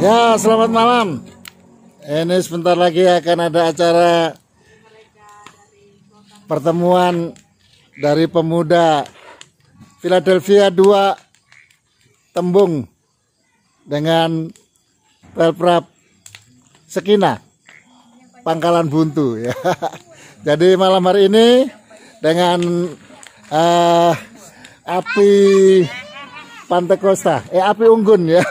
Ya, selamat malam. Ini sebentar lagi akan ada acara pertemuan dari pemuda Philadelphia 2 Tembung dengan Pelprap Sekina Pangkalan Buntu ya. Jadi malam hari ini dengan api Pantai Costa, api unggun ya.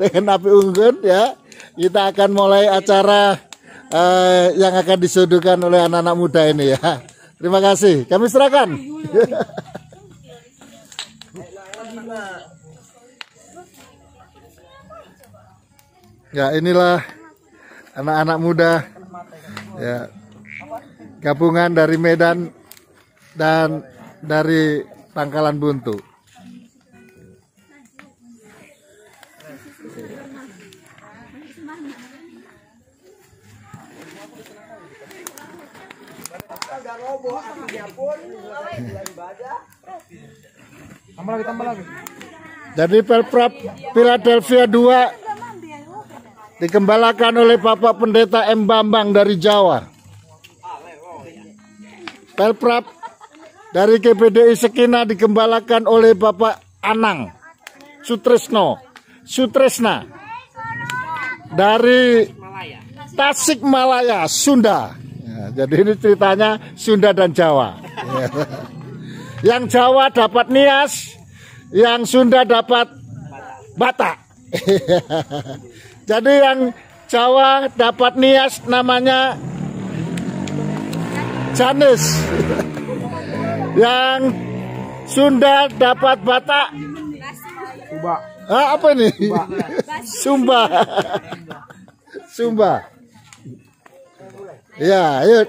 Dengan api unggun ya, kita akan mulai acara yang akan disuguhkan oleh anak-anak muda ini ya. Terima kasih, kami serahkan. Ya, inilah anak-anak muda ya, gabungan dari Medan dan dari Pangkalan Buntu. Tambah lagi. Jadi Pelprap Philadelphia 2 dikembalakan oleh Bapak Pendeta M. Bambang dari Jawa. Pelprap dari GPDI Sekina dikembalakan oleh Bapak Anang Sutresna dari Tasikmalaya, Sunda. Ya, jadi ini ceritanya Sunda dan Jawa. Ya. Yang Jawa dapat Nias, yang Sunda dapat Batak. Jadi yang Jawa dapat Nias namanya Janis. Yang Sunda dapat Batak Sumba. apa ini? Sumba. Sumba. Ya, ayo.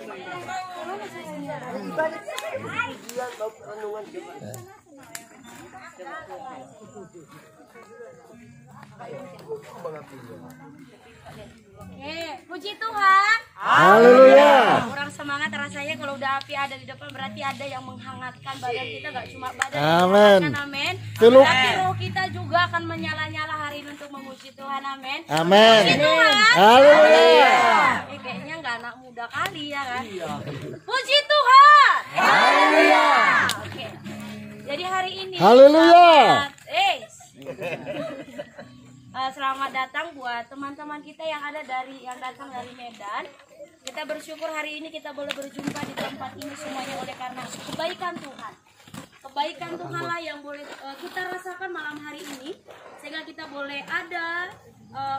Puji Tuhan. Haleluya. Kurang semangat rasanya kalau udah api ada di depan, berarti ada yang menghangatkan badan kita, gak cuma badan. Amin. Amin. Peluk. Tapi roh kita juga akan menyala-nyala hari ini untuk memuji Tuhan. Amin. Amin. Puji Tuhan. Haleluya. Kayaknya nggak anak muda kali ya kan. Puji Tuhan. Haleluya. Oke. Jadi hari ini Haleluya. Selamat datang buat teman-teman kita yang datang dari Medan. Kita bersyukur hari ini kita boleh berjumpa di tempat ini semuanya oleh karena kebaikan Tuhan. Kebaikan Tuhan lah yang boleh kita rasakan malam hari ini, sehingga kita boleh ada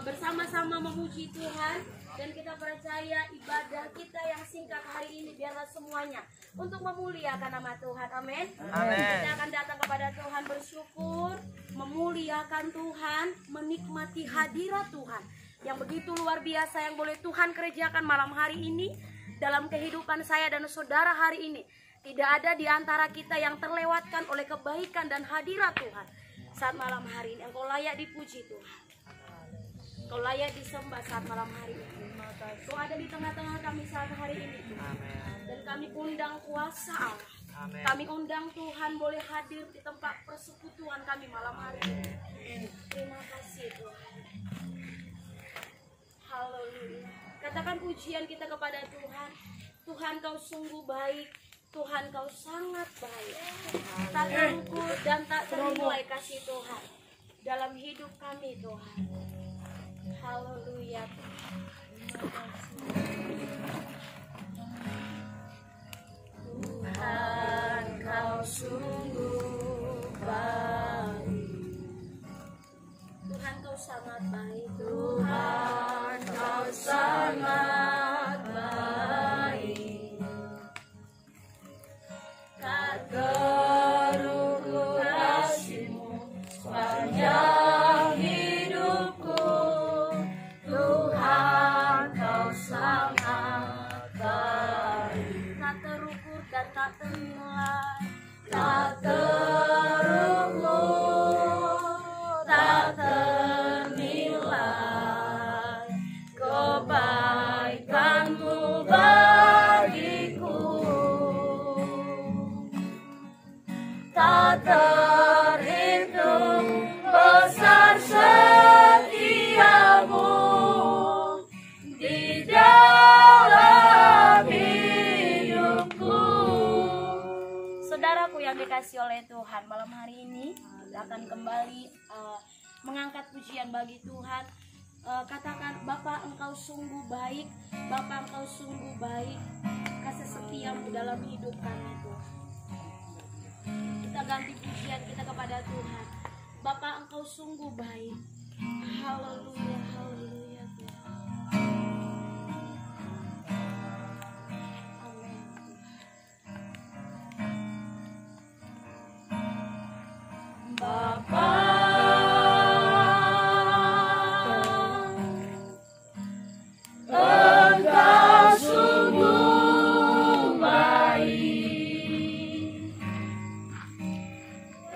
bersama-sama memuji Tuhan, dan kita percaya ibadah kita yang singkat hari ini biarlah semuanya untuk memuliakan nama Tuhan. Amin. Kita akan datang kepada Tuhan bersyukur, memuliakan Tuhan, menikmati hadirat Tuhan yang begitu luar biasa yang boleh Tuhan kerjakan malam hari ini dalam kehidupan saya dan saudara hari ini. Tidak ada di antara kita yang terlewatkan oleh kebaikan dan hadirat Tuhan saat malam hari ini. Engkau layak dipuji Tuhan, Engkau layak disembah saat malam hari ini. Engkau ada di tengah-tengah kami saat hari ini Tuhan. Dan kami undang kuasa Allah. Kami undang Tuhan boleh hadir di tempat persekutuan kami malam hari ini. Terima kasih Tuhan. Haleluya. Katakan pujian kita kepada Tuhan. Tuhan, Kau sungguh baik. Tuhan, Kau sangat baik. Tak terukur dan tak ternilai kasih Tuhan dalam hidup kami Tuhan. Haleluya. Tuhan, Kau sungguh baik. Tuhan, Kau sangat baik. Tuhan, Kau sangat baik. Tak terukur kasih-Mu sepanjang hidupku. Tuhan, Kau sangat baik. Tak terukur dan tak ternilai. Tak terukur, tak ternilai kebaikan-Mu bagiku. Tak terhitung besar dikasih oleh Tuhan. Malam hari ini kita akan kembali mengangkat pujian bagi Tuhan. Katakan, Bapa Engkau sungguh baik, Bapa Engkau sungguh baik, kasih setiamu dalam hidup kami Tuhan. Kita ganti pujian kita kepada Tuhan. Bapa Engkau sungguh baik. Haleluya, haleluya Tuhan. Amin. Bapa Engkau sungguh baik,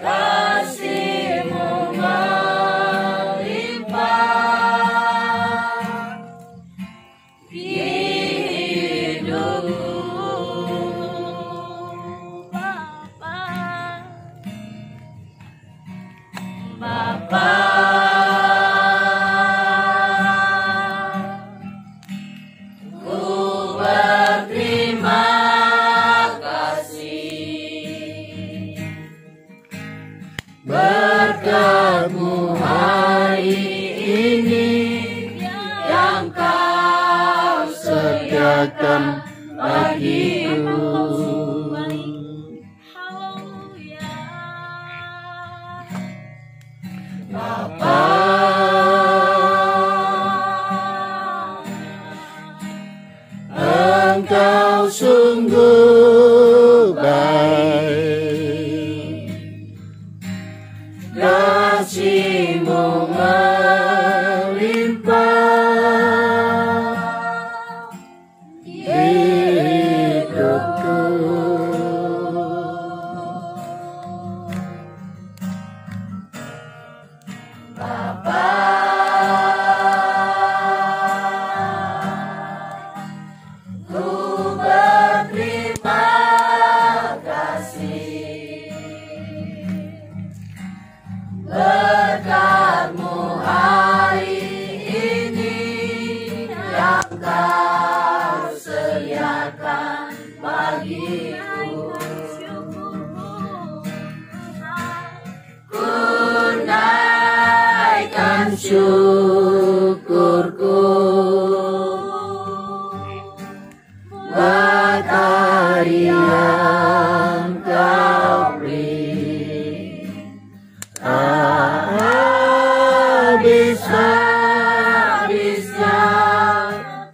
kasih-Mu melimpah di hidupku, Bapa. Ku berterima kasih berkat-Mu hari ini yang Kau sediakan bagiku. Haleluya. Bapa Engkau sungguh baik, kasih-Mu melimpah di hidupku. Bapa ku berterima kasih berkat-Mu hari ini yang Kau sediakan bagiku. Ku naikkan syukurku buat hari yang Kau beri. Habis-habisnya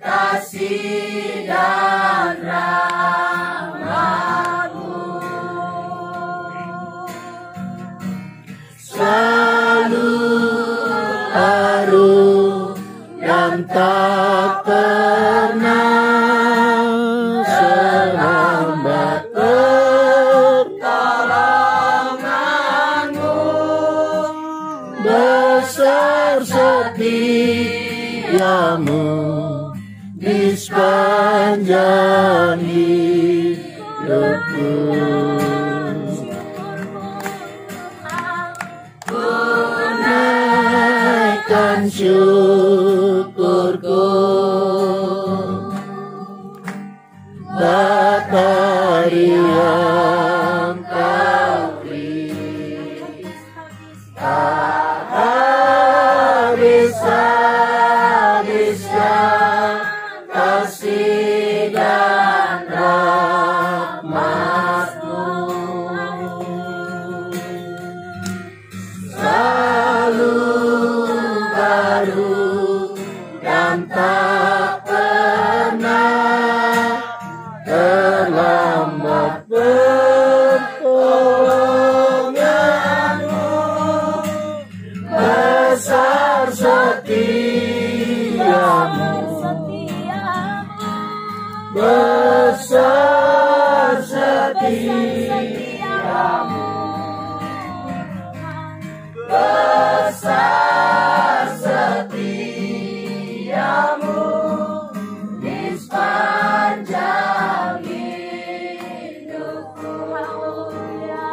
kasih dan rahmat-Mu selalu baru dan tak pernah selambat pertolongan-Mu. Besar setiamu di sepanjang hidupku. Ku naikkan syukurku buat hari yang Kau beri. Habis-habisnya kasih dan rahmat-Mu selalu baru dan tak pernah terlambat pertolongan-Mu. Besar setiamu, besar setiamu, besar setiamu di sepanjang hidupku. Haleluya.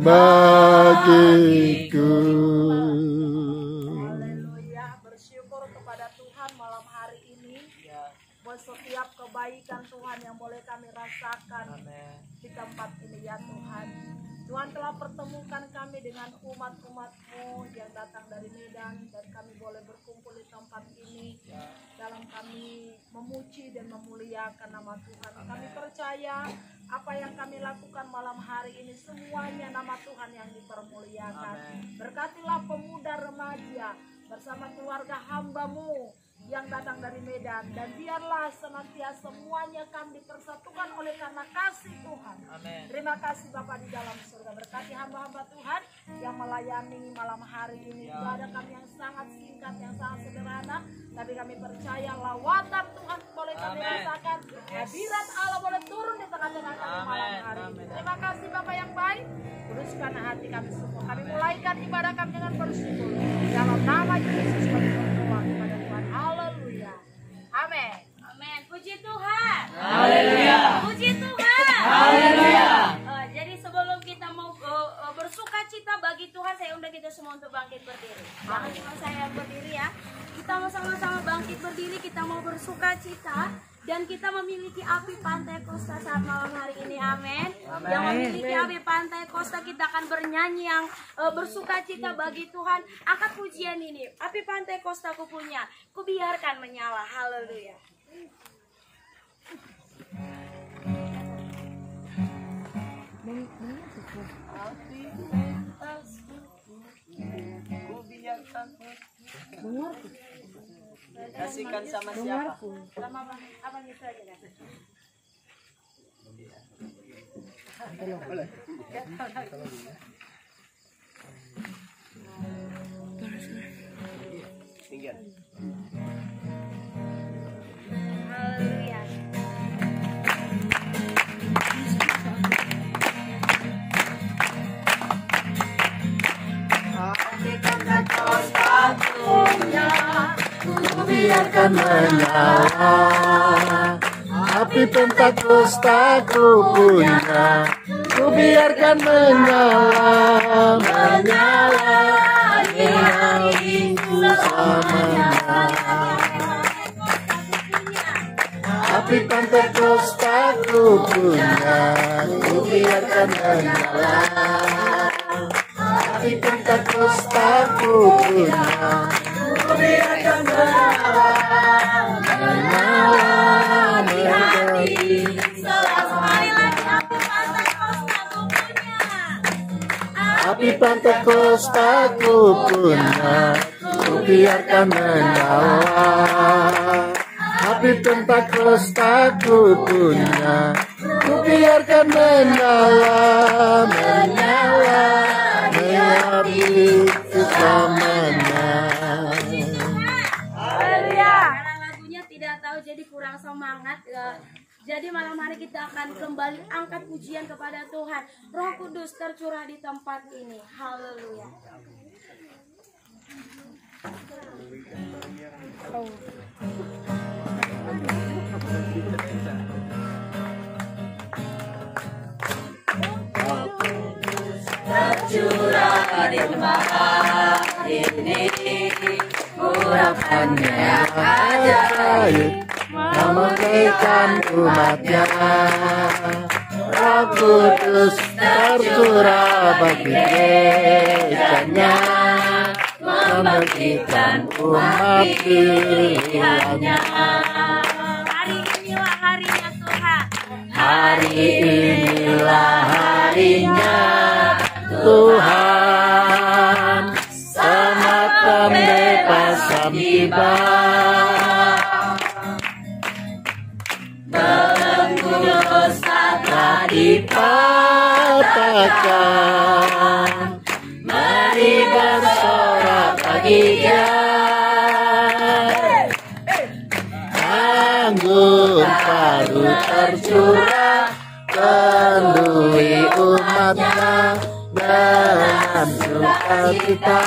bagiku. Haleluya, bersyukur kepada Tuhan malam hari ini buat setiap kebaikan Tuhan yang boleh kami rasakan di tempat ini ya Tuhan. Tuhan telah pertemukan kami dengan umat-umat-Mu yang datang dari Medan, dan kami boleh berkumpul di tempat ini dalam kami memuji dan memuliakan nama Tuhan. Kami percaya apa yang kami lakukan malam hari ini semuanya nama Tuhan yang dipermuliakan. Berkatilah pemuda remaja bersama keluarga hamba-Mu yang datang dari Medan, dan biarlah senantiasa semuanya kami dipersatukan oleh karena kasih Tuhan. Amen. Terima kasih Bapa di dalam surga. Berkati hamba-hamba Tuhan yang melayani malam hari ini. Ibadah kami yang sangat singkat, yang sangat sederhana, tapi kami percaya lawatan Tuhan boleh kami rasakan. Hadirat Allah boleh turun di tengah-tengah kami malam hari ini. Terima kasih Bapa yang baik. Kuduskan hati kami semua. Kami mulaikan ibadah kami dengan bersyukur. Dalam nama Yesus kami berdoa kepada Tuhan. Haleluya. Amin. Amin. Puji Tuhan. Haleluya. Puji Tuhan. Haleluya. Jadi sebelum kita mau bersuka cita bagi Tuhan, saya undang kita semua untuk bangkit berdiri. Jangan cuma saya berdiri ya. Kita mau sama-sama bangkit berdiri, kita mau bersuka cita. Dan kita memiliki api Pantai Kosta saat malam hari ini, amin. Yang memiliki api Pantai Kosta, kita akan bernyanyi yang bersuka cita bagi Tuhan. Angkat pujian ini, api Pantai Kosta ku punya, ku biarkan menyala, haleluya. Kasihkan sama siapa? Sama apa gitu aja kan? Tinggal. Haleluya. Biarkan menyala, api Pentakosta ku punya, ku biarkan menyala, menyala di hatiku selamanya. Api Pentakosta ku punya, ku biarkan menyala, api Pentakosta ku punya, ku biarkan menyala di hati. Sekali lagi api Pantai Kosta ku punya. Api Pentakosta ku punya, ku biarkan menyala. Api Pentakosta ku punya, ku biarkan menyala, menyala di hati selamanya. Karena lagunya tidak tahu jadi kurang semangat. Jadi malam hari kita akan kembali angkat pujian kepada Tuhan. Roh Kudus tercurah di tempat ini. Haleluya. Tercurah di tempat ini, urapannya ajaib, memegahkan umatnya. Roh Kudus tercurah bagi gerejanya, membangkitkan umat pilihannya. Hari inilah harinya Tuhan. Hari inilah harinya Tuhan, selamat pembebasan tiba. Belenggu dosa telah dipatahkan, mari bersorak bagi Dia. Anggur baru tercurah, penuhi umatnya dengan sukacita.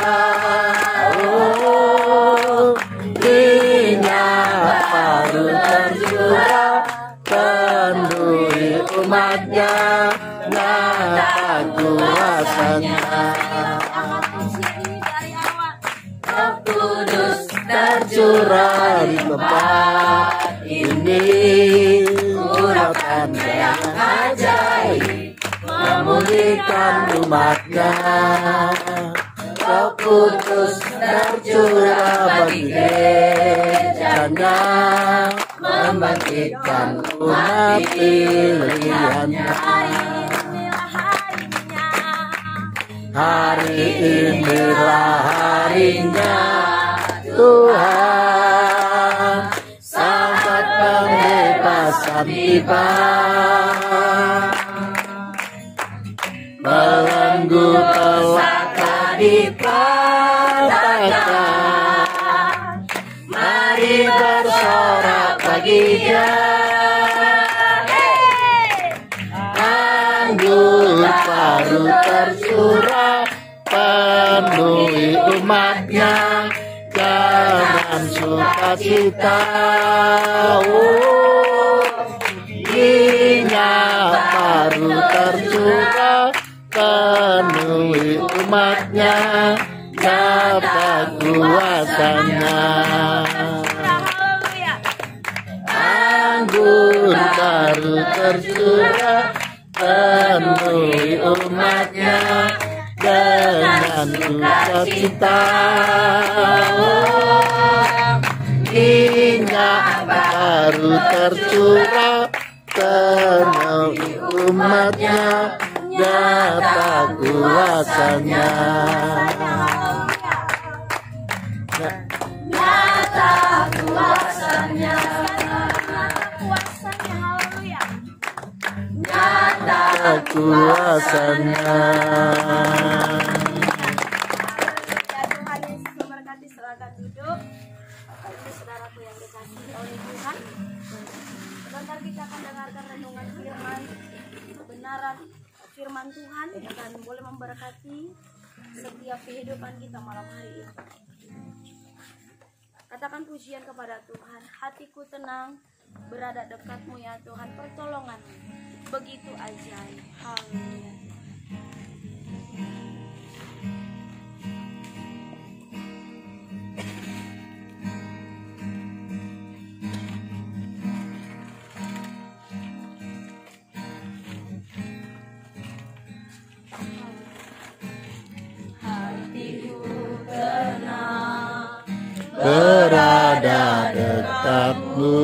Oh, minyak baru tercurah, penuhi umatnya dengan kuasanya. Angkat kursi ini dari awal. Roh Kudus tercurah di tempat ini, urapan yang ajaib memulihkan umatnya. Roh Kudus tercurah bagi gerejanya, membangkitkan umat pilihannya. Hari inilah harinya Tuhan, saat pembebasan tiba. Belenggu telah dipatahkan, mari bersorak bagi Dia. Anggur baru tercurah, penuhi umatnya, jangan sukacita. Minyak baru tercurah, penuhi umatnya, nyata kuasanya. Anggur baru tercurah, penuhi umatnya dengan sukacita. Minyak baru tercurah, penuhi umatnya, nyata kuasanya. Nyata kuasanya. Haleluya. Nyata kuasanya. Tuhan Yesus memberkati, silakan duduk. Bapak Ibu saudaraku yang dikasihi oleh Tuhan, sebentar kita akan dengarkan renungan firman kebenaran firman Tuhan dan boleh memberkati setiap kehidupan kita malam hari ini. Katakan pujian kepada Tuhan. Hatiku tenang berada dekatmu ya Tuhan, pertolonganmu begitu ajaib. Haleluya. Berada dekatmu,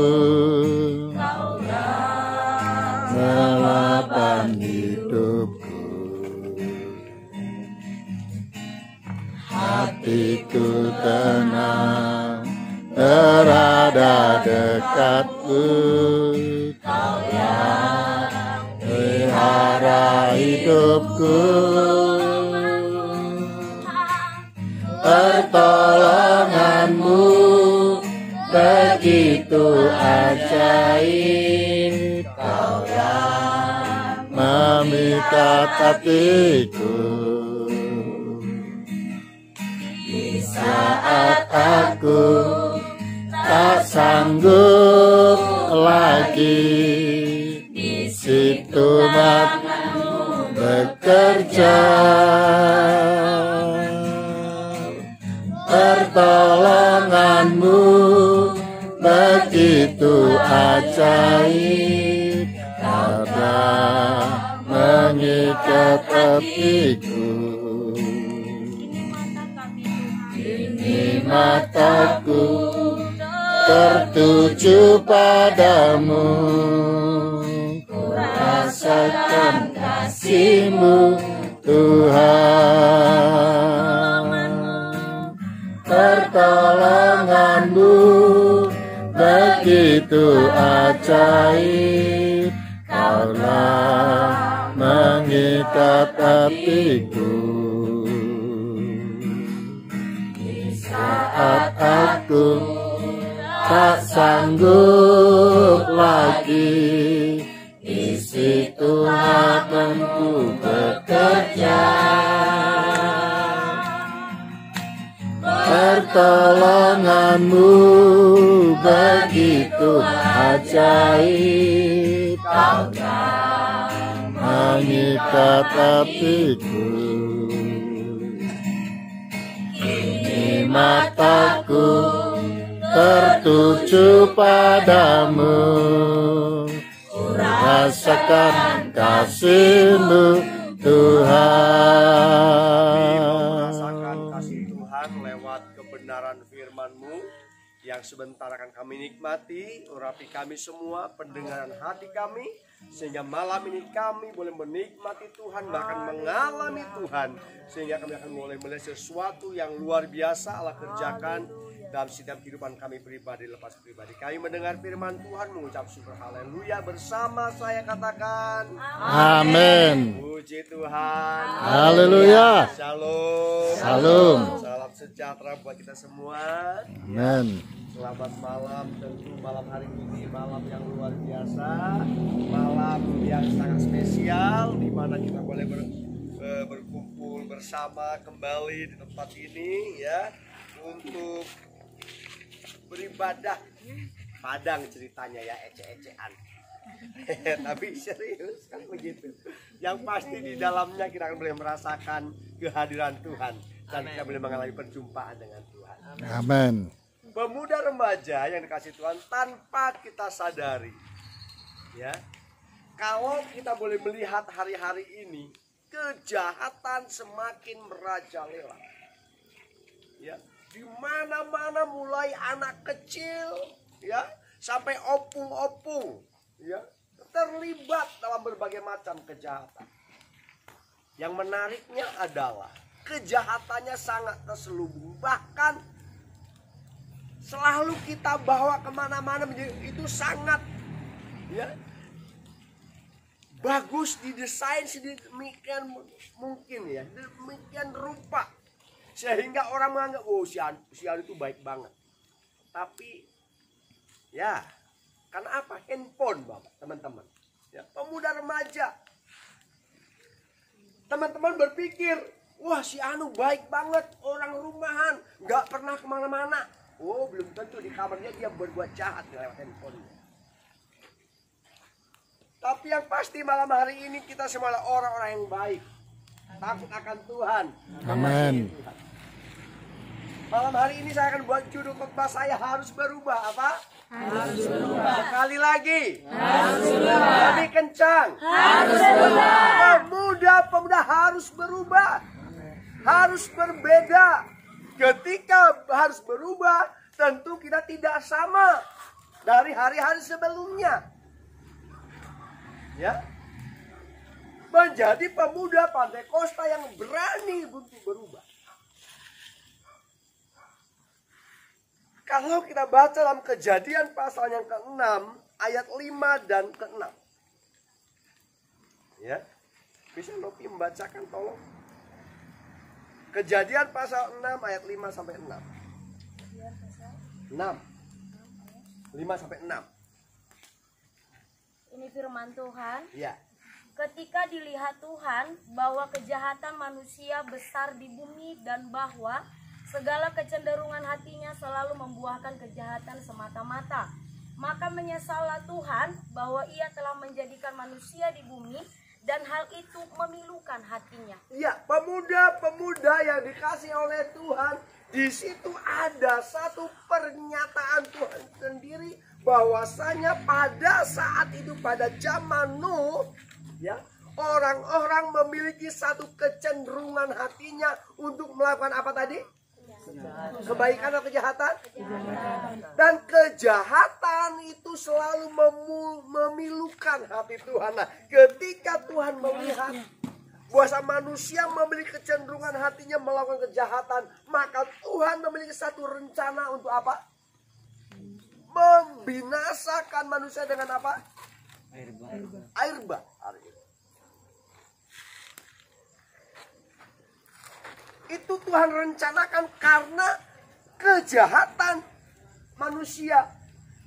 melapan hidupku. Hatiku tenang, berada dekatmu. Kau yang pelihara hidupku. Pertolonganmu begitu ajaib, Kau yang memikat hatiku. Di saat aku tak sanggup lagi, di situ matamu bekerja. Pertolonganmu begitu ajaib, Kau telah mengikat hatiku. Kini mataku tertuju padamu, ku rasakan kasih-Mu Tuhan. Pertolonganmu begitu ajaib, Kau telah mengikat hatiku. Di saat aku tak sanggup lagi, di situ hatiku bekerja. Pertolonganmu begitu ajaib, Kau telah mengikat hatiku. Kini mataku tertuju padamu, rasakan kasih-Mu Tuhan. Merasakan kasih Tuhan lewat kebenaran firman-Mu yang sebentar akan kami nikmati. Urapi kami semua, pendengaran hati kami, sehingga malam ini kami boleh menikmati Tuhan, bahkan mengalami Tuhan, sehingga kami akan boleh melihat sesuatu yang luar biasa Allah kerjakan dalam setiap kehidupan kami pribadi, lepas pribadi. Kami mendengar firman Tuhan, mengucap syukur haleluya bersama saya, katakan Amin. puji Tuhan, Haleluya. shalom, Salam. salam sejahtera buat kita semua. Amin. Selamat malam, tentu malam hari ini malam yang luar biasa, malam yang sangat spesial, di mana kita boleh berkumpul bersama kembali di tempat ini ya, untuk beribadah. Padang ceritanya ya, ece-ecean. Tapi serius kan begitu. Yang pasti di dalamnya kita akan boleh merasakan kehadiran Tuhan, dan kita boleh mengalami perjumpaan dengan Tuhan. Amin. Pemuda remaja yang dikasih Tuhan, tanpa kita sadari ya, kalau kita boleh melihat hari-hari ini, kejahatan semakin merajalela ya, di mana-mana, mulai anak kecil ya sampai opung-opung ya, terlibat dalam berbagai macam kejahatan. Yang menariknya adalah kejahatannya sangat terselubung, bahkan selalu kita bawa kemana-mana, itu sangat ya bagus didesain sedemikian mungkin ya, demikian rupa, sehingga orang menganggap oh si Anu itu baik banget. Tapi ya karena apa? Handphone Bapak, teman-teman ya, pemuda remaja, teman-teman berpikir wah si Anu baik banget, orang rumahan, nggak pernah kemana-mana. Oh, belum tentu di kamarnya dia berbuat jahat lewat handphonenya. Tapi yang pasti malam hari ini kita semua adalah orang-orang yang baik, takut akan Tuhan. Amin. Malam hari ini saya akan buat judul khotbah saya, harus berubah. Apa? Harus berubah. Sekali lagi. Harus berubah. Lebih kencang. Harus berubah. Pemuda harus berubah. Harus berbeda. Ketika harus berubah, tentu kita tidak sama dari hari-hari sebelumnya. Ya, menjadi pemuda Pantekosta yang berani untuk berubah. Kalau kita baca dalam Kejadian pasal yang ke-6 ayat 5 dan ke-6. Ya. Bisa Nopi membacakan tolong? Kejadian pasal 6 ayat 5 sampai 6. 5 sampai 6. Ini firman Tuhan. Ya. Ketika dilihat Tuhan bahwa kejahatan manusia besar di bumi dan bahwa segala kecenderungan hatinya selalu membuahkan kejahatan semata-mata, maka menyesallah Tuhan bahwa Ia telah menjadikan manusia di bumi dan hal itu memilukan hatinya. Ya, pemuda-pemuda yang dikasih oleh Tuhan, di situ ada satu pernyataan Tuhan sendiri bahwasanya pada saat itu, pada zaman Nuh, ya, orang-orang memiliki satu kecenderungan hatinya untuk melakukan apa tadi? Kebaikan atau kejahatan? Dan kejahatan itu selalu memilukan hati Tuhan. Nah, ketika Tuhan melihat bahwa manusia memiliki kecenderungan hatinya melakukan kejahatan, maka Tuhan memiliki satu rencana untuk apa? Membinasakan manusia dengan apa? Air bah. Itu Tuhan rencanakan karena kejahatan manusia,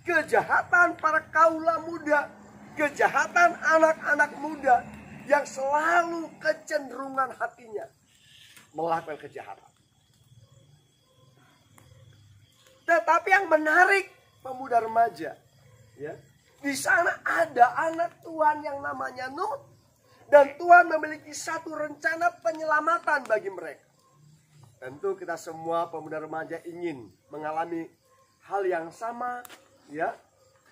kejahatan para kaula muda, kejahatan anak-anak muda yang selalu kecenderungan hatinya melakukan kejahatan. Tetapi yang menarik, pemuda remaja, ya, di sana ada anak Tuhan yang namanya Nuh, Dan Tuhan memiliki satu rencana penyelamatan bagi mereka. Tentu kita semua pemuda remaja ingin mengalami hal yang sama, ya,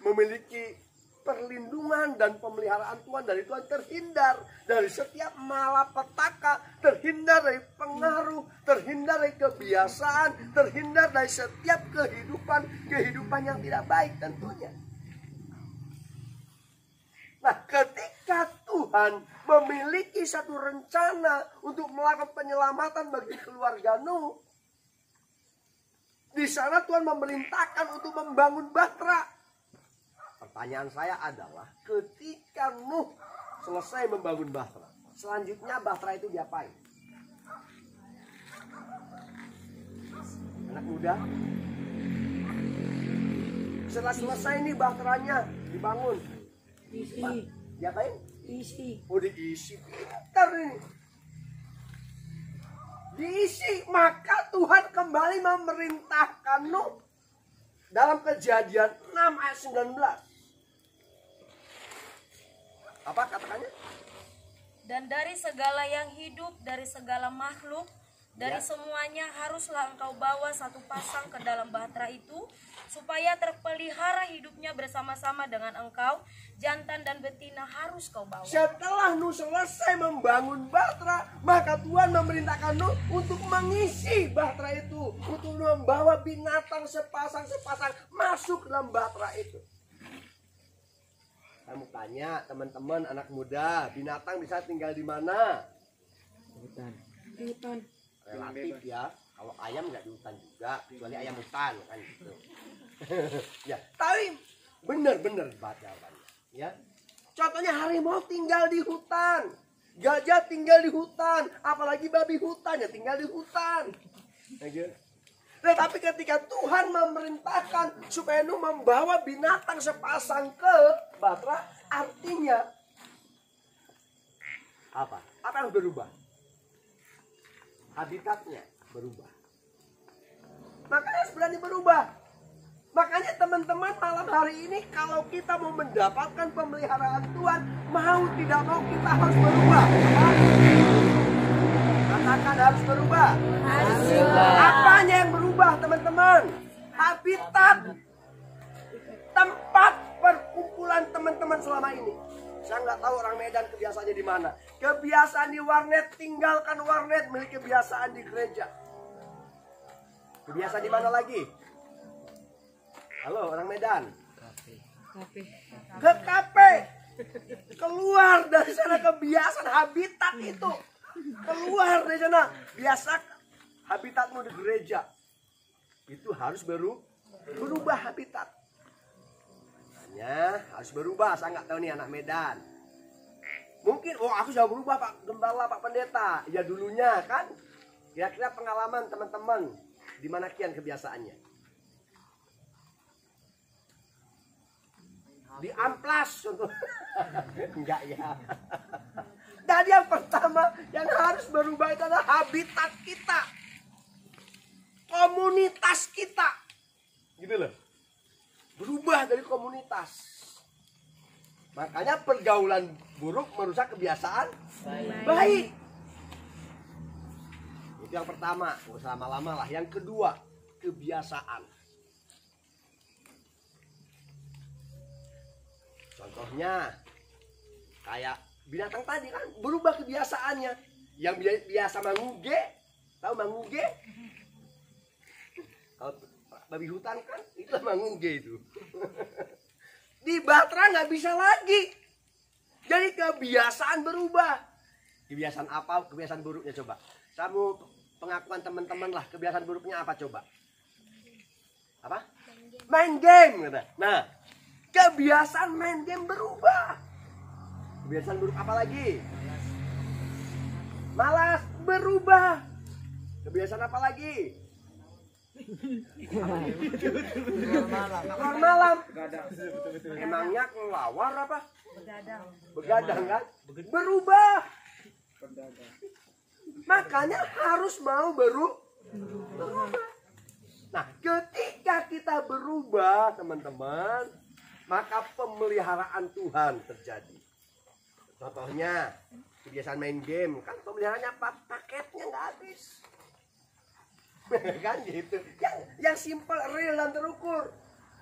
memiliki perlindungan dan pemeliharaan Tuhan dari Tuhan, terhindar dari setiap malapetaka, terhindar dari pengaruh, terhindar dari kebiasaan, terhindar dari setiap kehidupan yang tidak baik tentunya. Nah, ketika Tuhan memiliki satu rencana untuk melakukan penyelamatan bagi keluarga Nuh, di sana Tuhan memerintahkan untuk membangun Bahtera. Pertanyaan saya adalah, ketika Nuh selesai membangun Bahtera, selanjutnya Bahtera itu diapain? Anak muda, setelah selesai nih Bahteranya dibangun, diapain? Diisi. Oh, diisi. Pintar ini. Diisi, maka Tuhan kembali memerintahkan Nuh dalam Kejadian 6 ayat 19. Apa katakannya? Dan dari segala yang hidup, dari segala makhluk, dari semuanya haruslah engkau bawa satu pasang ke dalam Bahtera itu, supaya terpelihara hidupnya bersama-sama dengan engkau. Jantan dan betina harus kau bawa. Setelah Nuh selesai membangun Bahtera, maka Tuhan memerintahkan Nuh untuk mengisi Bahtera itu, untuk membawa binatang sepasang-sepasang masuk dalam Bahtera itu. Saya mau tanya teman-teman anak muda, binatang bisa tinggal di mana? Hutan. Di hutan. Relatif ya. Kalau ayam nggak di hutan juga, kecuali ayam hutan kan gitu. Ya, tapi benar-benar jawabannya. Ya, contohnya harimau tinggal di hutan, gajah tinggal di hutan, apalagi babi hutan ya tinggal di hutan. Nah, tapi ketika Tuhan memerintahkan supaya Nuh membawa binatang sepasang ke Bahtera, artinya apa? Apa yang berubah? Habitatnya berubah. Makanya harus berani berubah. Makanya teman-teman malam hari ini kalau kita mau mendapatkan pemeliharaan Tuhan, mau tidak mau kita harus berubah. Katakan harus berubah. Apanya yang berubah teman-teman? Habitat, tempat perkumpulan teman-teman selama ini. Saya nggak tahu orang Medan kebiasaannya di mana. Kebiasaan di warnet, tinggalkan warnet, milik kebiasaan di gereja. Kebiasaan di mana lagi? Halo orang Medan. Ke kafe. Keluar dari sana kebiasaan habitat itu. Keluar dari sana. Biasa habitatmu di gereja. Itu harus berubah habitat. Makanya harus berubah. Saya nggak tahu nih anak Medan. Mungkin, oh aku sudah berubah Pak Gembala, Pak Pendeta. Ya dulunya kan. Kira-kira pengalaman teman-teman. Di mana kian kebiasaannya? Di amplas contoh. Enggak ya. Dan yang pertama yang harus berubah itu adalah habitat kita, komunitas kita, gitu loh. Berubah dari komunitas. Makanya pergaulan buruk merusak kebiasaan baik. Itu yang pertama, nggak usah lama-lama lah. Yang kedua, kebiasaan. Contohnya kayak binatang tadi kan berubah kebiasaannya. Yang biasa manguge, tahu manguge? Kalau babi hutan kan itu manguge itu. Di Bahtera nggak bisa lagi. Jadi kebiasaan berubah. Kebiasaan apa? Kebiasaan buruknya coba. Kamu pengakuan teman-teman lah. Kebiasaan buruknya apa coba? Apa? Main game. Nah. Kebiasaan main game berubah. Kebiasaan buruk apa lagi? Malas berubah. Kebiasaan apa lagi? Keluar malam. Emangnya kelawar apa? Begadang kan? Berubah. Makanya harus mau berubah. Nah, ketika kita berubah, teman-teman, maka pemeliharaan Tuhan terjadi. Contohnya kebiasaan main game, kan pemeliharaannya paketnya nggak habis. Kan gitu. Yang simple, real dan terukur.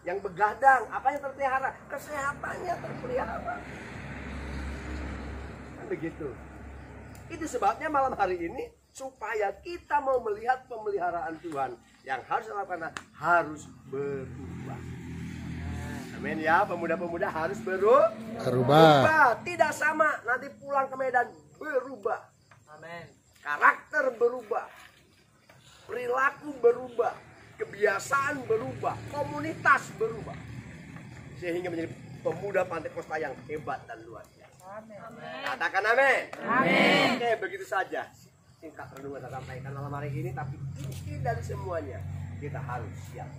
Yang begadang, apa yang terpelihara? Kesehatannya terpelihara. Kan begitu. Itu sebabnya malam hari ini supaya kita mau melihat pemeliharaan Tuhan, yang harus dilakukan harus berubah. Amin ya, pemuda-pemuda harus berubah. Tidak sama nanti pulang ke Medan, berubah. Amin. Karakter berubah, perilaku berubah, kebiasaan berubah, komunitas berubah, sehingga menjadi pemuda Pantai Kosta yang hebat dan luar biasa. Amin. Katakan amin. Amin. Oke, begitu saja singkat renungan saya sampaikan malam hari ini, tapi inti dari semuanya kita harus siap.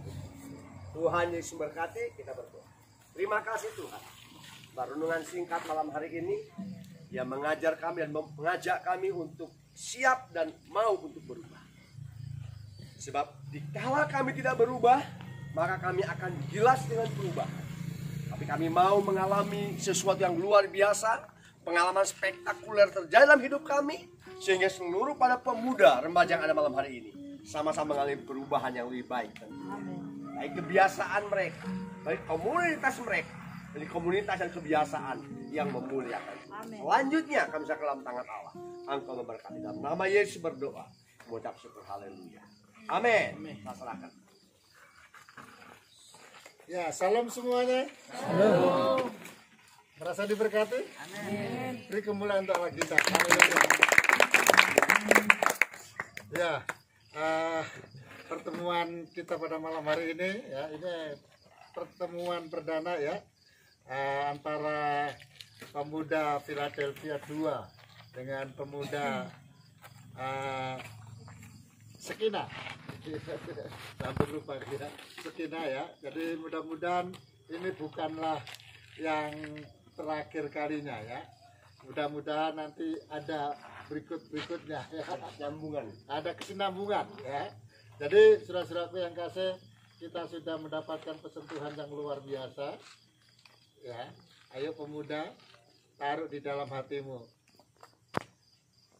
Tuhan Yesus berkati, kita berdoa. Terima kasih Tuhan. Renungan singkat malam hari ini yang mengajar kami dan mengajak kami untuk siap dan mau untuk berubah. Sebab dikala kami tidak berubah, maka kami akan gilas dengan perubahan. Tapi kami mau mengalami sesuatu yang luar biasa, pengalaman spektakuler terjadi dalam hidup kami, sehingga seluruh pada pemuda remaja yang ada malam hari ini sama-sama mengalami perubahan yang lebih baik. Baik kebiasaan mereka, baik komunitas mereka, dari komunitas dan kebiasaan yang memuliakan. Selanjutnya kami serahkan dalam tangan Allah. Engkau memberkati, dalam nama Yesus berdoa, mengucap syukur, haleluya. Amin. Saya serahkan. Ya, salam semuanya. Salam. Merasa diberkati? Amin. Beri kemuliaan untuk Allah kita. Ya, pertemuan kita pada malam hari ini, ya, ini pertemuan perdana ya, antara pemuda Philadelphia 2 dengan pemuda Sekina. Sampai lupa ya, Sekina ya. Jadi mudah-mudahan ini bukanlah yang terakhir kalinya ya. Mudah-mudahan nanti ada berikutnya ya. Ada kesinambungan ya. Jadi saudara-saudaraku yang kasih, kita sudah mendapatkan persentuhan yang luar biasa ya. Ayo pemuda, taruh di dalam hatimu.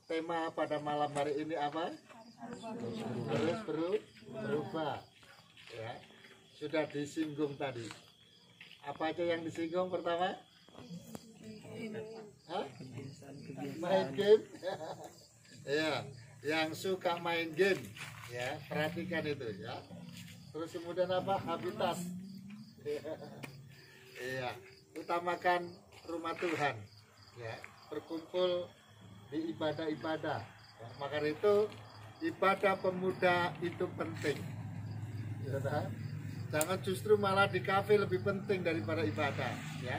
Tema pada malam hari ini apa? Harus berubah ya. Sudah disinggung tadi. Apa aja yang disinggung pertama? Hah? Main game. Ya, yang suka main game ya, perhatikan itu ya. Terus kemudian apa? Habitat. Iya, utamakan rumah Tuhan ya, berkumpul di ibadah-ibadah ya. Maka itu ibadah pemuda itu penting ya, jangan justru malah di kafe lebih penting daripada ibadah ya.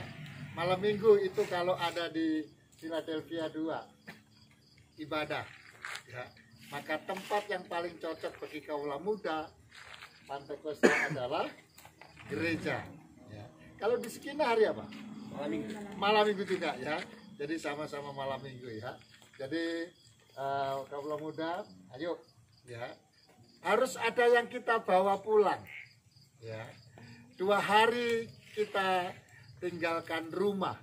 Malam minggu itu kalau ada di Philadelphia 2 ibadah ya, maka tempat yang paling cocok bagi kaula muda Pantai Kosta adalah gereja ya. Kalau di Sekina hari apa? Malam minggu juga ya. Jadi sama-sama malam minggu ya. Jadi kaula muda, ayo ya. Harus ada yang kita bawa pulang ya. 2 hari kita tinggalkan rumah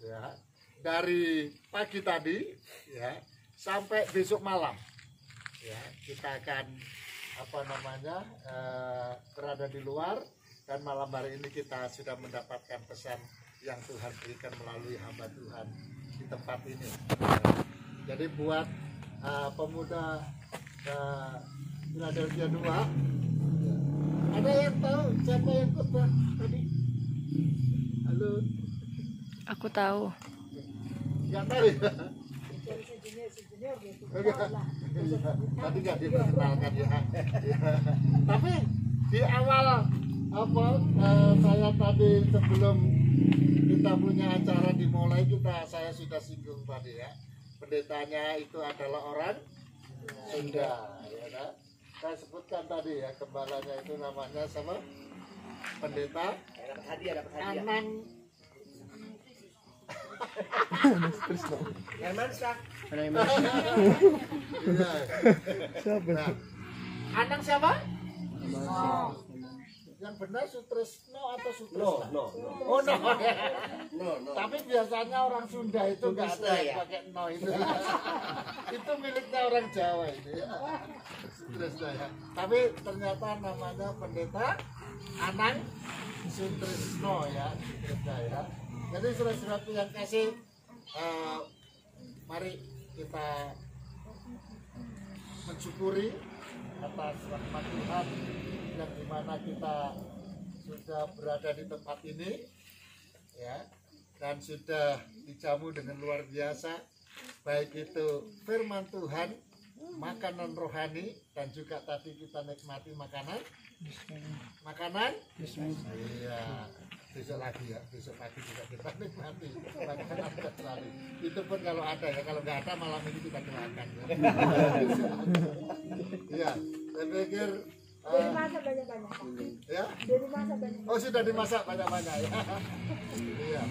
ya. Dari pagi tadi ya sampai besok malam ya, kita akan berada di luar, dan malam hari ini kita sudah mendapatkan pesan yang Tuhan berikan melalui hamba Tuhan di tempat ini ya. Jadi buat pemuda Philadelphia 2 ya. Ada yang tahu siapa yang khotbah tadi? Halo? Aku tahu. Nggak tahu ya? Tadi nggak diperkenalkan ya. Tapi di awal saya tadi sebelum kita punya acara dimulai, saya sudah singgung tadi ya. Pendetanya itu adalah orang Sunda ya kan? Saya sebutkan tadi ya, gembalanya itu namanya sama Pendeta Anang Hermansyah. Siapa? Anang siapa? Yang benar Sutrisno atau Sutrisna? No. Oh no. No. Tapi biasanya orang Sunda itu nggak ada Sutrisna, yang ya? pakai no itu. Itu miliknya orang Jawa itu ya. Sutrisna ya. Tapi ternyata namanya Pendeta Anang Sutrisno ya, Sutrisna ya. Jadi saudara-saudaraku yang kasih, mari kita mensyukuri atas rahmat Tuhan yang dimana kita sudah berada di tempat ini ya, dan sudah dijamu dengan luar biasa, baik itu firman Tuhan, makanan rohani, dan juga tadi kita nikmati makanan iya, besok lagi ya, besok pagi juga kita nikmati makanan kecuali itu pun kalau ada ya, kalau nggak ada malam ini kita doakan ya. Saya pikir Dimasak banyak-banyak. ya, Dimasak banyak. oh sudah dimasak banyak-banyak ya. Iya.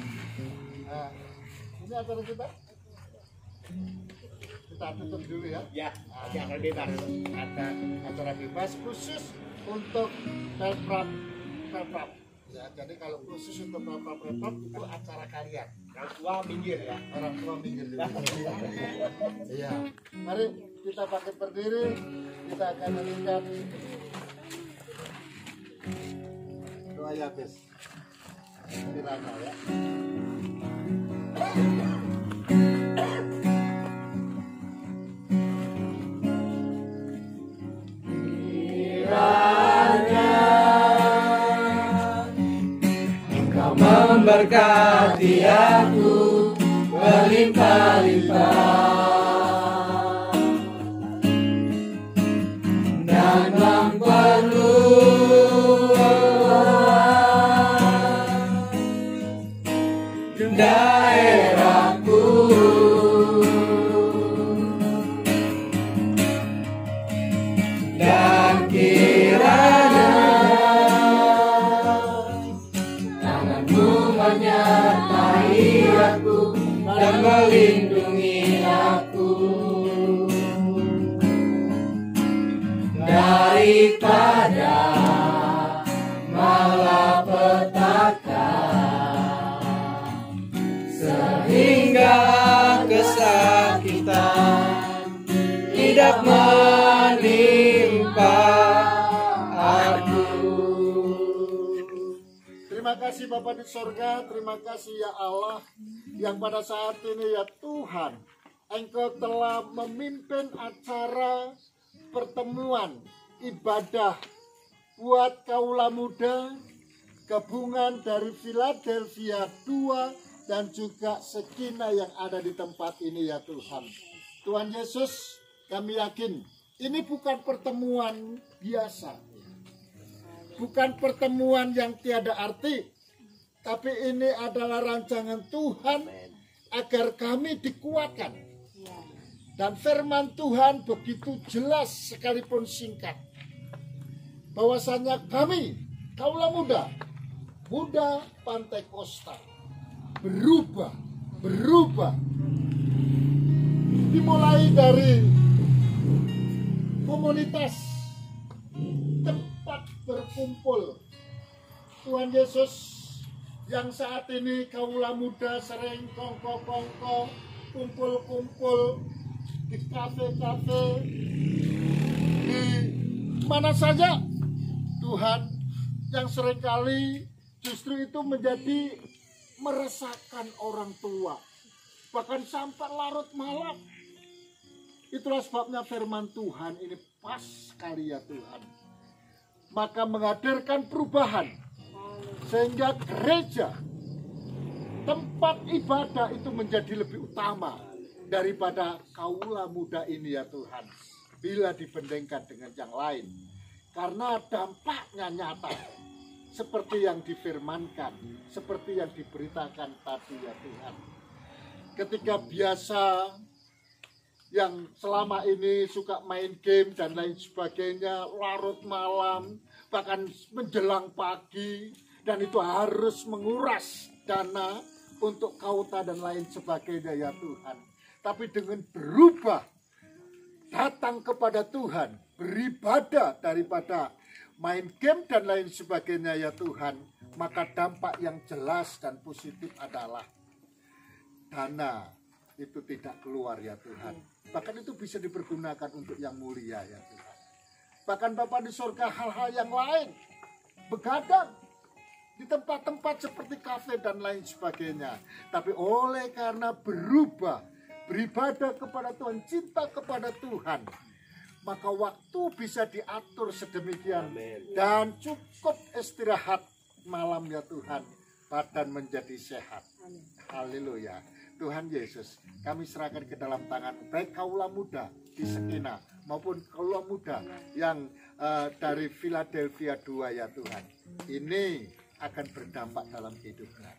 Nah, ini acara kita tutup dulu ya. Ya, Acara bebas, ada acara bebas khusus untuk Pemprov. Ya, jadi kalau khusus untuk Pemprov itu acara kalian. orang tua minggir ya. Orang tua minggir dulu. Iya. Mari kita bangkit berdiri. Kita akan meningkat doa ya guys. Kiranya ya. Memberkati aku berlimpah-limpah dan memperluas daerahku dan kiranya menyertai aku dan melindungi aku daripada malapetaka, sehingga kesakitan tidak menimpa aku. Terima kasih Bapa di sorga, terima kasih ya Allah, yang pada saat ini ya Tuhan, Engkau telah memimpin acara pertemuan ibadah buat kaula muda, gabungan dari Philadelphia 2 dan juga Sekina yang ada di tempat ini ya Tuhan. Tuhan Yesus, kami yakin ini bukan pertemuan biasa. Bukan pertemuan yang tiada arti, tapi ini adalah rancangan Tuhan agar kami dikuatkan. Dan firman Tuhan begitu jelas sekalipun singkat, bahwasanya kami, kaula muda Pantai Kosta, berubah. Dimulai dari komunitas tempat berkumpul. Tuhan Yesus, yang saat ini kaula muda sering kongko-kongko, kumpul-kumpul di kafe-kafe, di mana saja, Tuhan, yang seringkali justru itu menjadi meresahkan orang tua, bahkan sampai larut malam. Itulah sebabnya firman Tuhan ini pas sekali ya Tuhan. Maka menghadirkan perubahan, sehingga gereja, tempat ibadah itu menjadi lebih utama daripada kaula muda ini ya Tuhan, bila dibandingkan dengan yang lain. Karena dampaknya nyata, seperti yang difirmankan, seperti yang diberitakan tadi ya Tuhan. Ketika biasa yang selama ini suka main game dan lain sebagainya, larut malam, bahkan menjelang pagi, dan itu harus menguras dana untuk kauta dan lain sebagainya ya Tuhan. Tapi dengan berubah, datang kepada Tuhan, beribadah daripada main game dan lain sebagainya ya Tuhan, maka dampak yang jelas dan positif adalah dana itu tidak keluar ya Tuhan. Bahkan itu bisa dipergunakan untuk yang mulia ya Tuhan. Bahkan Bapa di surga hal-hal yang lain, begadang di tempat-tempat seperti kafe dan lain sebagainya. Tapi oleh karena berubah, beribadah kepada Tuhan, cinta kepada Tuhan, maka waktu bisa diatur sedemikian. Dan cukup istirahat malam ya Tuhan, badan menjadi sehat. Haleluya. Tuhan Yesus, kami serahkan ke dalam tangan baik kaula muda di Sekina maupun kaula muda yang dari Philadelphia 2 ya Tuhan. Ini akan berdampak dalam hidupnya.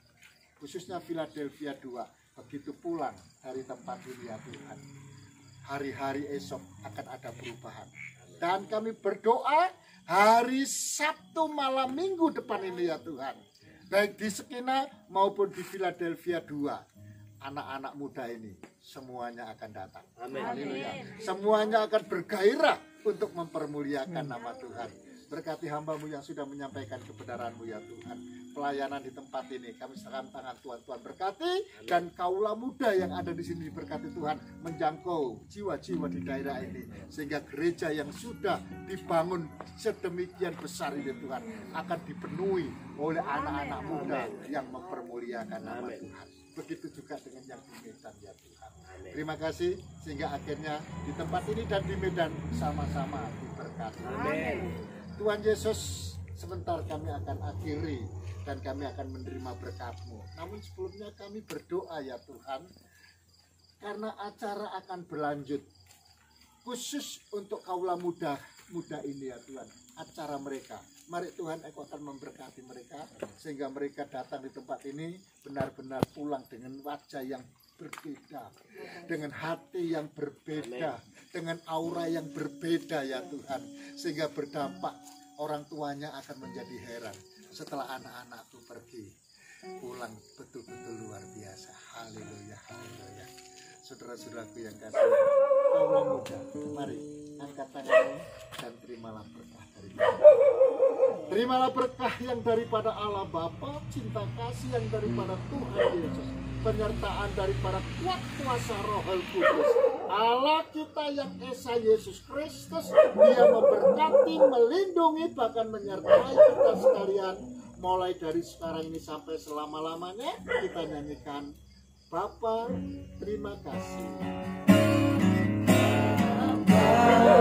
Khususnya Philadelphia 2, begitu pulang dari tempat ini ya Tuhan, hari-hari esok akan ada perubahan. Dan kami berdoa hari Sabtu malam minggu depan ini ya Tuhan, baik di Sekina maupun di Philadelphia 2, anak-anak muda ini semuanya akan datang. Haleluya. Semuanya akan bergairah untuk mempermuliakan nama Tuhan. Berkati hamba-Mu yang sudah menyampaikan kebenaran-Mu ya Tuhan. Pelayanan di tempat ini kami serahkan tangan Tuhan. Tuhan berkati, dan kaula muda yang ada di sini berkati Tuhan, menjangkau jiwa-jiwa di daerah ini, sehingga gereja yang sudah dibangun sedemikian besar ini Tuhan akan dipenuhi oleh anak-anak muda yang mempermuliakan nama Tuhan. Begitu juga dengan yang di Medan ya Tuhan. Terima kasih, sehingga akhirnya di tempat ini dan di Medan sama-sama diberkati. Tuhan Yesus, sebentar kami akan akhiri dan kami akan menerima berkat-Mu. Namun sebelumnya kami berdoa ya Tuhan, karena acara akan berlanjut, khusus untuk kaula muda ini ya Tuhan, acara mereka. Mari Tuhan, Engkau akan memberkati mereka, sehingga mereka datang di tempat ini benar-benar pulang dengan wajah yang berbeda, dengan hati yang berbeda, dengan aura yang berbeda ya Tuhan, sehingga berdampak orang tuanya akan menjadi heran setelah anak-anakku pergi, pulang betul-betul luar biasa. Haleluya, haleluya. Saudara-saudaraku yang kasih, kaula muda, mari angkat tanganmu dan terimalah berkah dari Tuhan. Terimalah berkah yang daripada Allah Bapa, cinta kasih yang daripada Tuhan Yesus, penyertaan daripada kuat kuasa Roh Kudus, Allah kita yang Esa Yesus Kristus. Dia memberkati, melindungi, bahkan menyertai kita sekalian, mulai dari sekarang ini sampai selama-lamanya. Kita nyanyikan, Bapa terima kasih. Bapa,